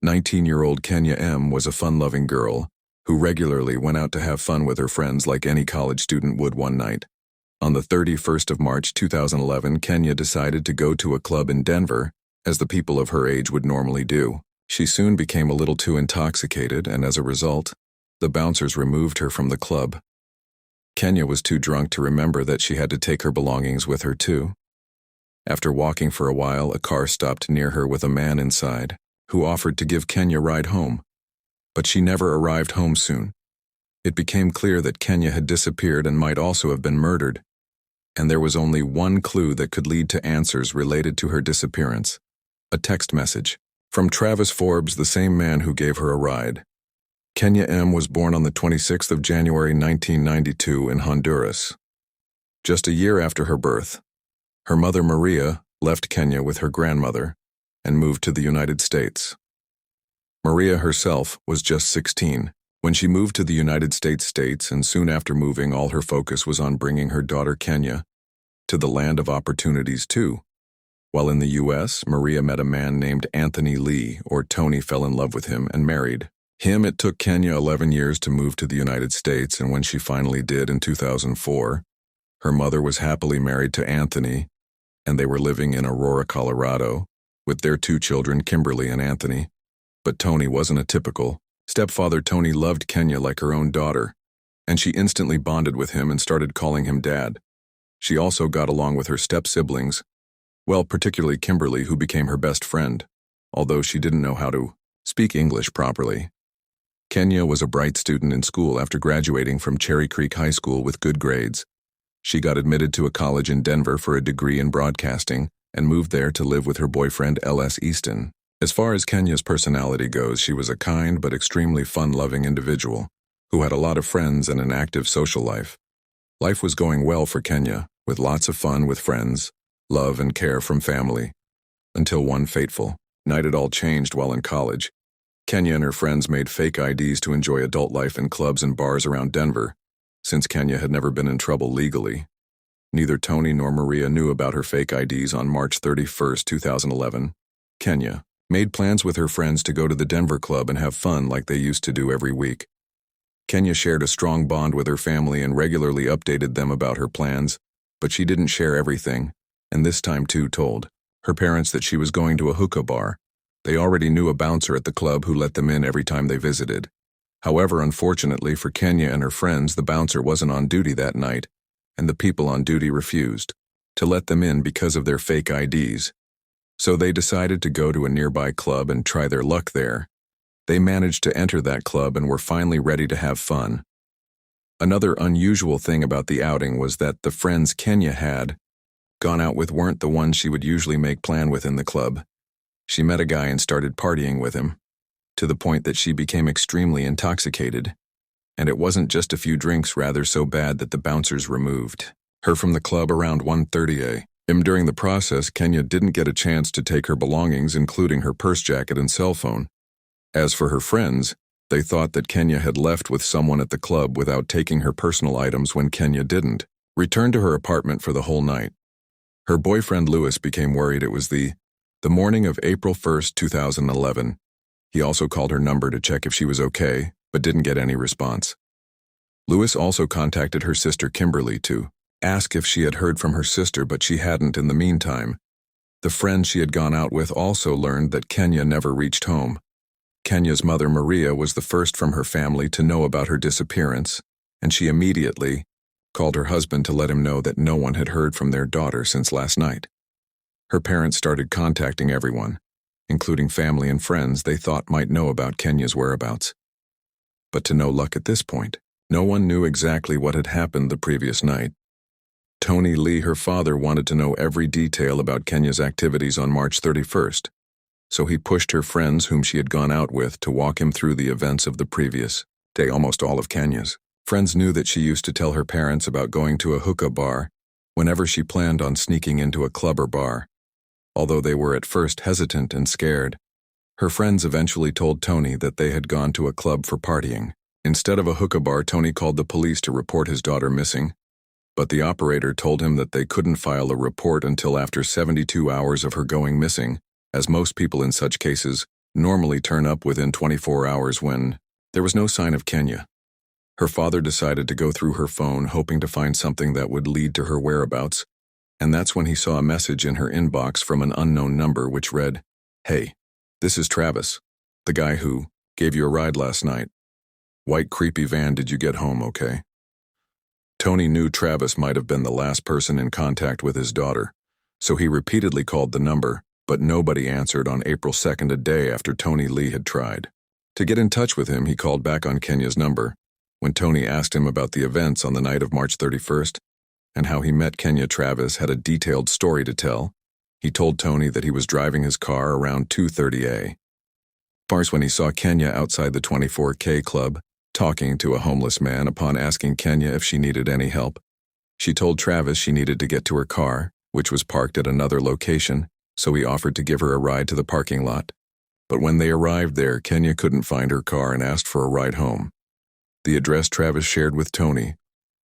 19-year-old Kenya M. was a fun-loving girl who regularly went out to have fun with her friends like any college student would one night. On the 31st of March 2011, Kenya decided to go to a club in Denver, as the people of her age would normally do. She soon became a little too intoxicated, and as a result, the bouncers removed her from the club. Kenya was too drunk to remember that she had to take her belongings with her too. After walking for a while, a car stopped near her with a man inside, who offered to give Kenya a ride home. But she never arrived home soon. It became clear that Kenya had disappeared and might also have been murdered, and there was only one clue that could lead to answers related to her disappearance: a text message from Travis Forbes, the same man who gave her a ride. Kenya M. was born on the 26th of January 1992 in Honduras. Just a year after her birth, her mother Maria left Kenya with her grandmother and moved to the United States. Maria herself was just 16 when she moved to the United States, and soon after moving, all her focus was on bringing her daughter Kenya to the land of opportunities too. While in the U.S., Maria met a man named Anthony Lee, or Tony, fell in love with him and married him. It took Kenya 11 years to move to the United States, and when she finally did in 2004, her mother was happily married to Anthony, and they were living in Aurora, Colorado, with their 2 children, Kimberly and Anthony. But Tony wasn't a typical stepfather. Tony loved Kenya like her own daughter, and she instantly bonded with him and started calling him dad. She also got along with her step-siblings, well, particularly Kimberly, who became her best friend, although she didn't know how to speak English properly. Kenya was a bright student in school. After graduating from Cherry Creek High School with good grades, she got admitted to a college in Denver for a degree in broadcasting and moved there to live with her boyfriend L.S. Easton. As far as Kenya's personality goes, she was a kind but extremely fun-loving individual who had a lot of friends and an active social life. Life was going well for Kenya, with lots of fun with friends, love and care from family. Until one fateful night, it all changed while in college. Kenya and her friends made fake IDs to enjoy adult life in clubs and bars around Denver. Since Kenya had never been in trouble legally, neither Tony nor Maria knew about her fake IDs. On March 31st, 2011, Kenya made plans with her friends to go to the Denver club and have fun like they used to do every week. Kenya shared a strong bond with her family and regularly updated them about her plans, but she didn't share everything, and this time too told her parents that she was going to a hookah bar. They already knew a bouncer at the club who let them in every time they visited. However, unfortunately for Kenya and her friends, the bouncer wasn't on duty that night, and the people on duty refused to let them in because of their fake IDs. So they decided to go to a nearby club and try their luck there. They managed to enter that club and were finally ready to have fun. Another unusual thing about the outing was that the friends Kenya had gone out with weren't the ones she would usually make plan with in the club. She met a guy and started partying with him, to the point that she became extremely intoxicated. And it wasn't just a few drinks, rather so bad that the bouncers removed her from the club around 1:30 a.m. During the process, Kenya didn't get a chance to take her belongings, including her purse, jacket, and cell phone. As for her friends, they thought that Kenya had left with someone at the club without taking her personal items when Kenya didn't return to her apartment for the whole night. Her boyfriend Lewis became worried. It was the morning of April 1st, 2011. He also called her number to check if she was okay, but didn't get any response. Lewis also contacted her sister Kimberly to ask if she had heard from her sister, but she hadn't in the meantime. The friend she had gone out with also learned that Kenya never reached home. Kenya's mother Maria was the first from her family to know about her disappearance, and she immediately called her husband to let him know that no one had heard from their daughter since last night. Her parents started contacting everyone, including family and friends they thought might know about Kenya's whereabouts. But to no luck at this point. No one knew exactly what had happened the previous night. Tony Lee, her father, wanted to know every detail about Kenya's activities on March 31st, so he pushed her friends whom she had gone out with to walk him through the events of the previous day. Almost all of Kenya's friends knew that she used to tell her parents about going to a hookah bar whenever she planned on sneaking into a club or bar. Although they were at first hesitant and scared, her friends eventually told Tony that they had gone to a club for partying. Instead of a hookah bar, Tony called the police to report his daughter missing, but the operator told him that they couldn't file a report until after 72 hours of her going missing, as most people in such cases normally turn up within 24 hours when there was no sign of Kenya. Her father decided to go through her phone hoping to find something that would lead to her whereabouts, and that's when he saw a message in her inbox from an unknown number which read, "Hey, this is Travis, the guy who gave you a ride last night. White creepy van, did you get home okay?" Tony knew Travis might have been the last person in contact with his daughter, so he repeatedly called the number, but nobody answered on April 2nd, a day after Tony Lee had tried. To get in touch with him, he called back on Kenya's number. When Tony asked him about the events on the night of March 31st and how he met Kenya, Travis had a detailed story to tell. He told Tony that he was driving his car around 2:30 a.m. when he saw Kenya outside the 24K club, talking to a homeless man. Upon asking Kenya if she needed any help, she told Travis she needed to get to her car, which was parked at another location, so he offered to give her a ride to the parking lot. But when they arrived there, Kenya couldn't find her car and asked for a ride home. The address Travis shared with Tony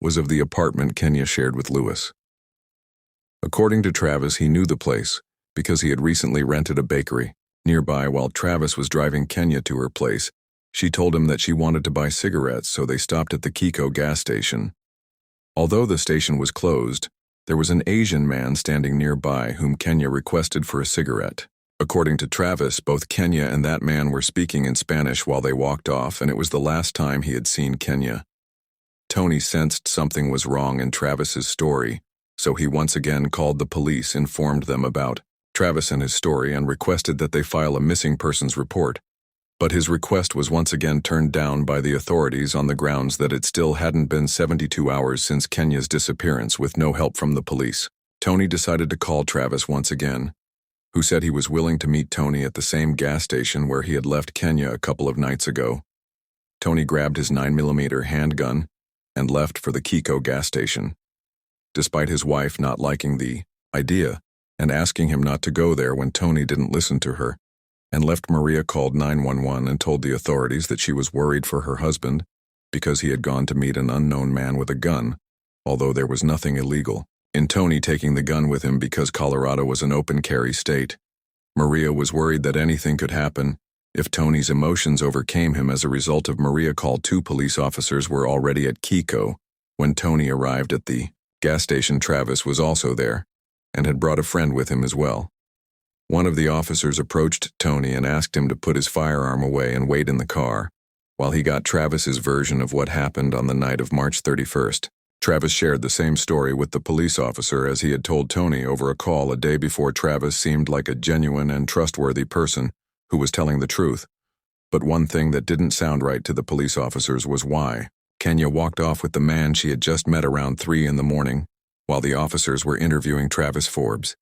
was of the apartment Kenya shared with Lewis. According to Travis, he knew the place because he had recently rented a bakery nearby. While Travis was driving Kenya to her place, she told him that she wanted to buy cigarettes, so they stopped at the Kiko gas station. Although the station was closed, there was an Asian man standing nearby whom Kenya requested for a cigarette. According to Travis, both Kenya and that man were speaking in Spanish while they walked off, and it was the last time he had seen Kenya. Tony sensed something was wrong in Travis's story, so he once again called the police, informed them about Travis and his story, and requested that they file a missing persons report. But his request was once again turned down by the authorities on the grounds that it still hadn't been 72 hours since Kenya's disappearance with no help from the police. Tony decided to call Travis once again, who said he was willing to meet Tony at the same gas station where he had left Kenya a couple of nights ago. Tony grabbed his 9mm handgun and left for the Kiko gas station. Despite his wife not liking the idea and asking him not to go there when Tony didn't listen to her, and left, Maria called 911 and told the authorities that she was worried for her husband because he had gone to meet an unknown man with a gun, although there was nothing illegal in Tony taking the gun with him because Colorado was an open carry state. Maria was worried that anything could happen if Tony's emotions overcame him. As a result of Maria called, 2 police officers were already at Kiko. When Tony arrived at the gas station, Travis was also there and had brought a friend with him as well. One of the officers approached Tony and asked him to put his firearm away and wait in the car, while he got Travis's version of what happened on the night of March 31st. Travis shared the same story with the police officer as he had told Tony over a call a day before. Travis seemed like a genuine and trustworthy person who was telling the truth. But one thing that didn't sound right to the police officers was why Kenya walked off with the man she had just met around 3 in the morning, while the officers were interviewing Travis Forbes.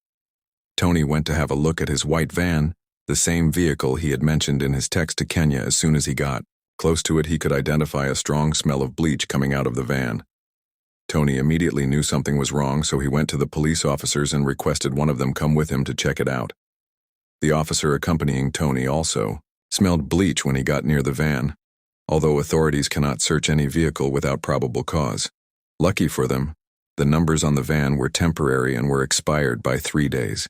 Tony went to have a look at his white van, the same vehicle he had mentioned in his text to Kenya. As soon as he got close to it, he could identify a strong smell of bleach coming out of the van. Tony immediately knew something was wrong, so he went to the police officers and requested one of them come with him to check it out. The officer accompanying Tony also smelled bleach when he got near the van, although authorities cannot search any vehicle without probable cause. Lucky for them, the numbers on the van were temporary and were expired by 3 days.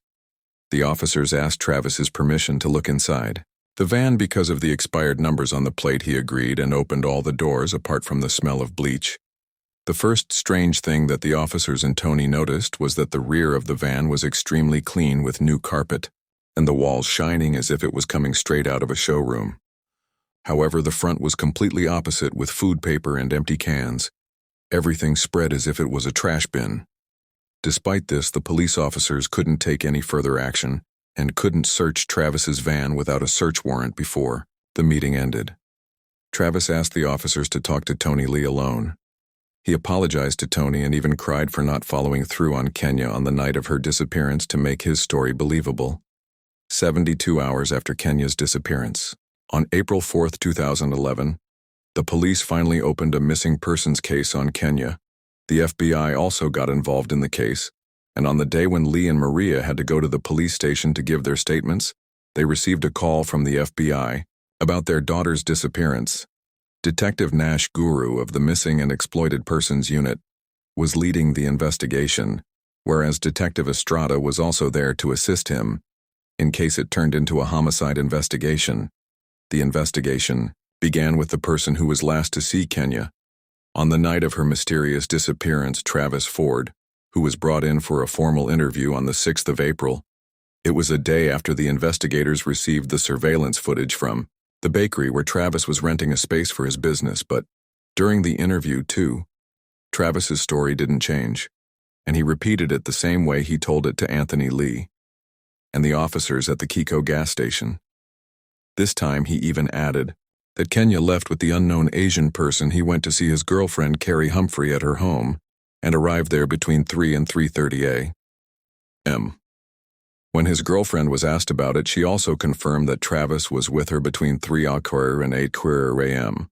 The officers asked Travis's permission to look inside the van because of the expired numbers on the plate. He agreed and opened all the doors apart from the smell of bleach. The first strange thing that the officers and Tony noticed was that the rear of the van was extremely clean with new carpet, and the walls shining as if it was coming straight out of a showroom. However, the front was completely opposite, with food paper and empty cans. Everything spread as if it was a trash bin. Despite this, the police officers couldn't take any further action and couldn't search Travis's van without a search warrant before the meeting ended. Travis asked the officers to talk to Tony Lee alone. He apologized to Tony and even cried for not following through on Kenya on the night of her disappearance to make his story believable. 72 hours after Kenya's disappearance, on April 4, 2011, the police finally opened a missing persons case on Kenya. The FBI also got involved in the case, and on the day when Lee and Maria had to go to the police station to give their statements, they received a call from the FBI about their daughter's disappearance. Detective Nash Guru of the Missing and Exploited Persons Unit was leading the investigation, whereas Detective Estrada was also there to assist him. in case it turned into a homicide investigation. The investigation began with the person who was last to see Kenya. On the night of her mysterious disappearance, Travis Ford, who was brought in for a formal interview on the 6th of April. It was a day after the investigators received the surveillance footage from the bakery where Travis was renting a space for his business, but during the interview, too, Travis's story didn't change, and he repeated it the same way he told it to Anthony Lee and the officers at the Kiko gas station. This time he even added that Kenya left with the unknown Asian person he went to see his girlfriend Carrie Humphrey at her home and arrived there between 3 and 3:30 a.m. When his girlfriend was asked about it, she also confirmed that Travis was with her between 3 and 8 a.m.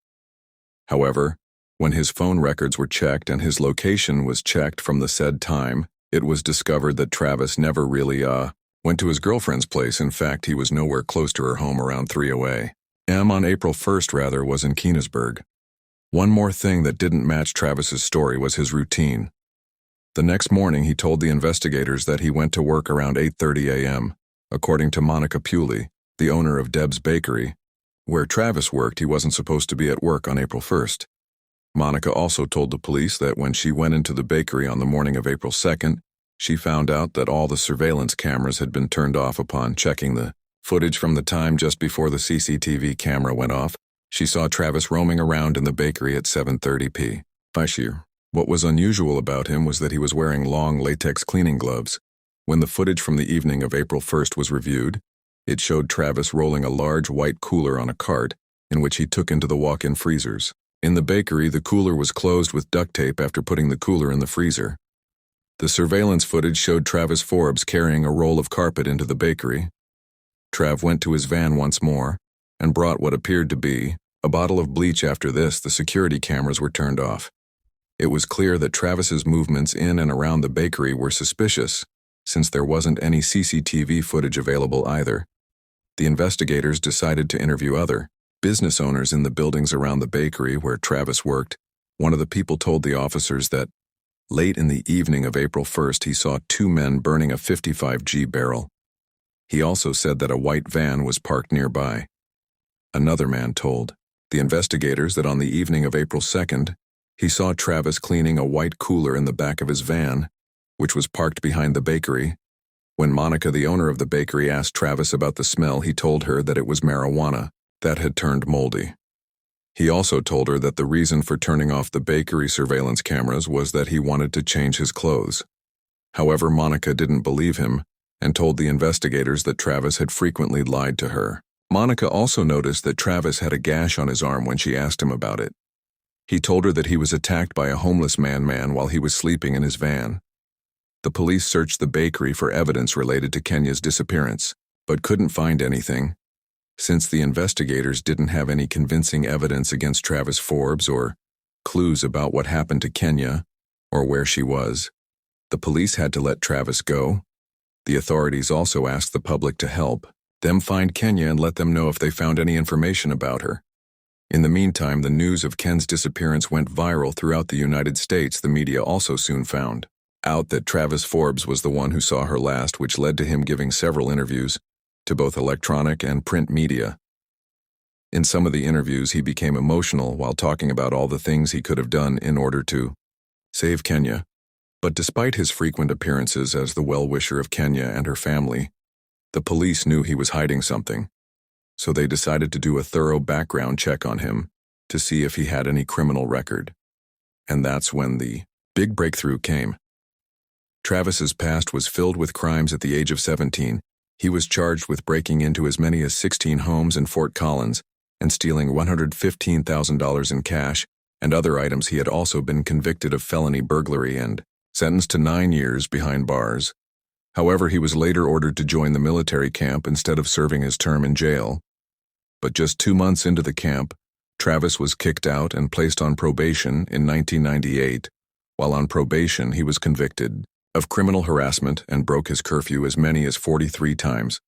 However, when his phone records were checked and his location was checked from the said time, it was discovered that Travis never really went to his girlfriend's place. In fact, he was nowhere close to her home around 3 a.m. on April 1st, was in Keenesburg. One more thing that didn't match Travis's story was his routine. The next morning, he told the investigators that he went to work around 8:30 a.m. According to Monica Puley, the owner of Deb's Bakery, where Travis worked, he wasn't supposed to be at work on April 1st. Monica also told the police that when she went into the bakery on the morning of April 2nd, she found out that all the surveillance cameras had been turned off. Upon checking the footage from the time just before the CCTV camera went off, she saw Travis roaming around in the bakery at 7:30 p.m. What was unusual about him was that he was wearing long latex cleaning gloves. When the footage from the evening of April 1st was reviewed, it showed Travis rolling a large white cooler on a cart, in which he took into the walk-in freezers. In the bakery, the cooler was closed with duct tape after putting the cooler in the freezer. The surveillance footage showed Travis Forbes carrying a roll of carpet into the bakery. Trav went to his van once more and brought what appeared to be a bottle of bleach. After this, the security cameras were turned off. It was clear that Travis's movements in and around the bakery were suspicious, since there wasn't any CCTV footage available either. The investigators decided to interview other business owners in the buildings around the bakery where Travis worked. One of the people told the officers that late in the evening of April 1st, he saw 2 men burning a 55G barrel. He also said that a white van was parked nearby. Another man told the investigators that on the evening of April 2nd, he saw Travis cleaning a white cooler in the back of his van, which was parked behind the bakery. When Monica, the owner of the bakery, asked Travis about the smell, he told her that it was marijuana that had turned moldy. He also told her that the reason for turning off the bakery surveillance cameras was that he wanted to change his clothes. However, Monica didn't believe him and told the investigators that Travis had frequently lied to her. Monica also noticed that Travis had a gash on his arm when she asked him about it. He told her that he was attacked by a homeless man while he was sleeping in his van. The police searched the bakery for evidence related to Kenya's disappearance, but couldn't find anything. Since the investigators didn't have any convincing evidence against Travis Forbes or clues about what happened to Kenya or where she was, the police had to let Travis go. The authorities also asked the public to help them find Kenya and let them know if they found any information about her. In the meantime, the news of Ken's disappearance went viral throughout the United States. The media also soon found out that Travis Forbes was the one who saw her last, which led to him giving several interviews to both electronic and print media. In some of the interviews, he became emotional while talking about all the things he could have done in order to save Kenya. But despite his frequent appearances as the well-wisher of Kenya and her family, the police knew he was hiding something, so they decided to do a thorough background check on him to see if he had any criminal record. And that's when the big breakthrough came. Travis's past was filled with crimes. At the age of 17, he was charged with breaking into as many as 16 homes in Fort Collins and stealing $115,000 in cash and other items. He had also been convicted of felony burglary and sentenced to 9 years behind bars. However, he was later ordered to join the military camp instead of serving his term in jail. But just 2 months into the camp, Travis was kicked out and placed on probation in 1998. While on probation, he was convicted of criminal harassment and broke his curfew as many as 43 times.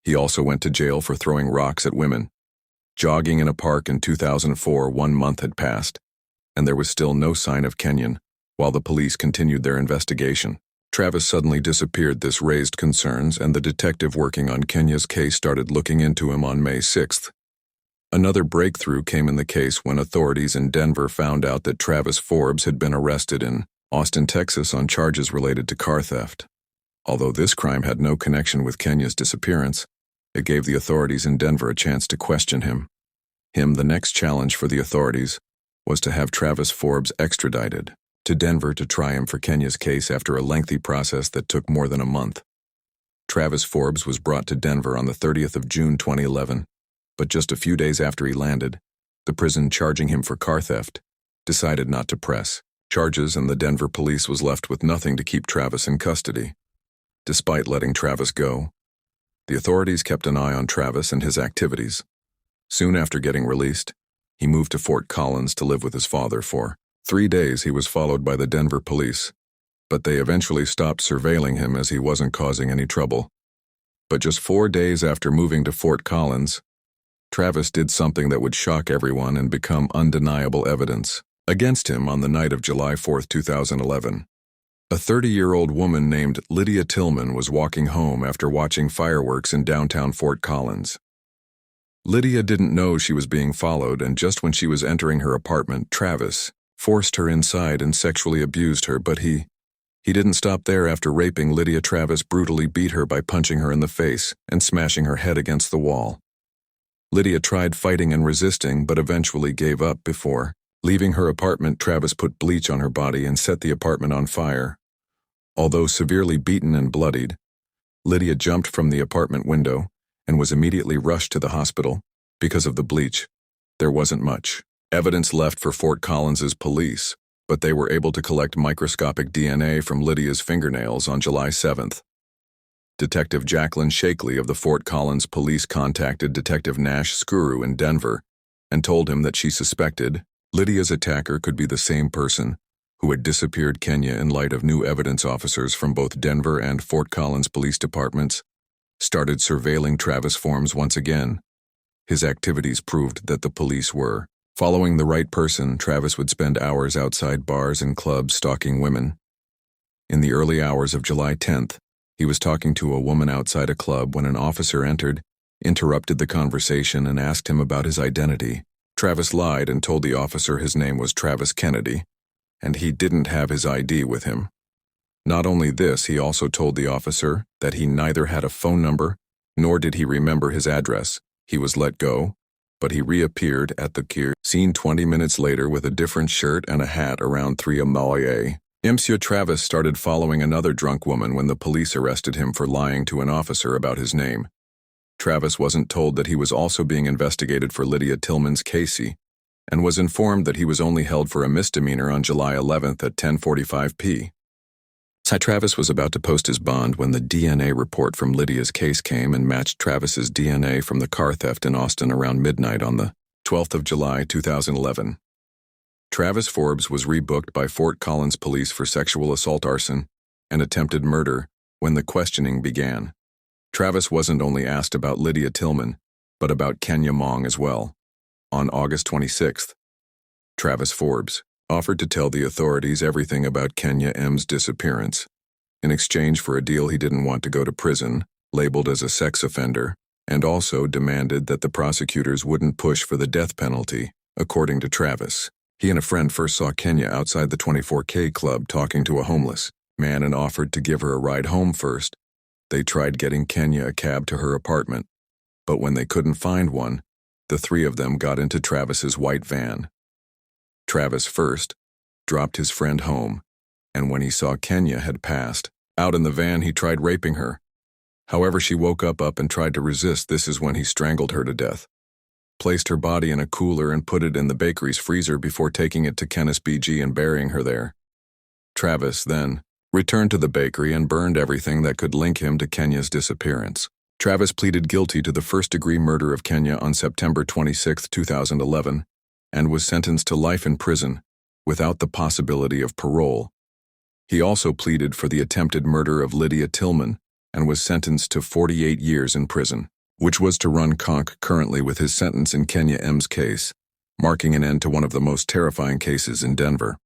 He also went to jail for throwing rocks at women. Jogging in a park in 2004, 1 month had passed, and there was still no sign of Kenyan, while the police continued their investigation. Travis suddenly disappeared. This raised concerns, and the detective working on Kenya's case started looking into him on May 6th. Another breakthrough came in the case when authorities in Denver found out that Travis Forbes had been arrested in Austin, Texas on charges related to car theft. Although this crime had no connection with Kenya's disappearance, it gave the authorities in Denver a chance to question him. The next challenge for the authorities was to have Travis Forbes extradited to Denver to try him for Kenya's case after a lengthy process that took more than a month. Travis Forbes was brought to Denver on the 30th of June 2011, but just a few days after he landed, the prison charging him for car theft decided not to press charges, and the Denver police was left with nothing to keep Travis in custody. Despite letting Travis go, the authorities kept an eye on Travis and his activities. Soon after getting released, he moved to Fort Collins to live with his father. For 3 days he was followed by the Denver police, but they eventually stopped surveilling him as he wasn't causing any trouble. But just 4 days after moving to Fort Collins, Travis did something that would shock everyone and become undeniable evidence against him. On the night of July 4, 2011, a 30-year-old woman named Lydia Tillman was walking home after watching fireworks in downtown Fort Collins. Lydia didn't know she was being followed, and just when she was entering her apartment, Travis forced her inside and sexually abused her, but he didn't stop there. After raping Lydia, Travis brutally beat her by punching her in the face and smashing her head against the wall. Lydia tried fighting and resisting, but eventually gave up. Before leaving her apartment, Travis put bleach on her body and set the apartment on fire. Although severely beaten and bloodied, Lydia jumped from the apartment window and was immediately rushed to the hospital. Because of the bleach, there wasn't much evidence left for Fort Collins's police, but they were able to collect microscopic DNA from Lydia's fingernails on July 7th. Detective Jacqueline Shakely of the Fort Collins police contacted Detective Nash Skuru in Denver and told him that she suspected Lydia's attacker could be the same person who had disappeared Kenya. In light of new evidence, officers from both Denver and Fort Collins police departments started surveilling Travis Forbes once again. His activities proved that the police were following the right person. Travis would spend hours outside bars and clubs stalking women. In the early hours of July 10th, he was talking to a woman outside a club when an officer entered, interrupted the conversation, and asked him about his identity. Travis lied and told the officer his name was Travis Kennedy, and he didn't have his ID with him. Not only this, he also told the officer that he neither had a phone number nor did he remember his address. He was let go, but he reappeared at the scene 20 minutes later with a different shirt and a hat around 3 a.m. Monsieur Travis started following another drunk woman when the police arrested him for lying to an officer about his name. Travis wasn't told that he was also being investigated for Lydia Tillman's case and was informed that he was only held for a misdemeanor on July 11th at 10:45 p.m. Travis was about to post his bond when the DNA report from Lydia's case came and matched Travis's DNA from the car theft in Austin around midnight on the 12th of July 2011. Travis Forbes was rebooked by Fort Collins police for sexual assault, arson, and attempted murder when the questioning began. Travis wasn't only asked about Lydia Tillman, but about Kenya Mong as well. On August 26th, Travis Forbes offered to tell the authorities everything about Kenya M's disappearance. In exchange for a deal, he didn't want to go to prison, labeled as a sex offender, and also demanded that the prosecutors wouldn't push for the death penalty. According to Travis, he and a friend first saw Kenya outside the 24K club talking to a homeless man and offered to give her a ride home first. They tried getting Kenya a cab to her apartment, but when they couldn't find one, the three of them got into Travis's white van. Travis first dropped his friend home, and when he saw Kenya had passed out in the van, he tried raping her. However, she woke up and tried to resist. This is when he strangled her to death, placed her body in a cooler and put it in the bakery's freezer before taking it to Kennis BG and burying her there. Travis then returned to the bakery and burned everything that could link him to Kenya's disappearance. Travis pleaded guilty to the first-degree murder of Kenya on September 26, 2011, and was sentenced to life in prison without the possibility of parole. He also pleaded for the attempted murder of Lydia Tillman and was sentenced to 48 years in prison, which was to run concurrently with his sentence in Kenya M's case, marking an end to one of the most terrifying cases in Denver.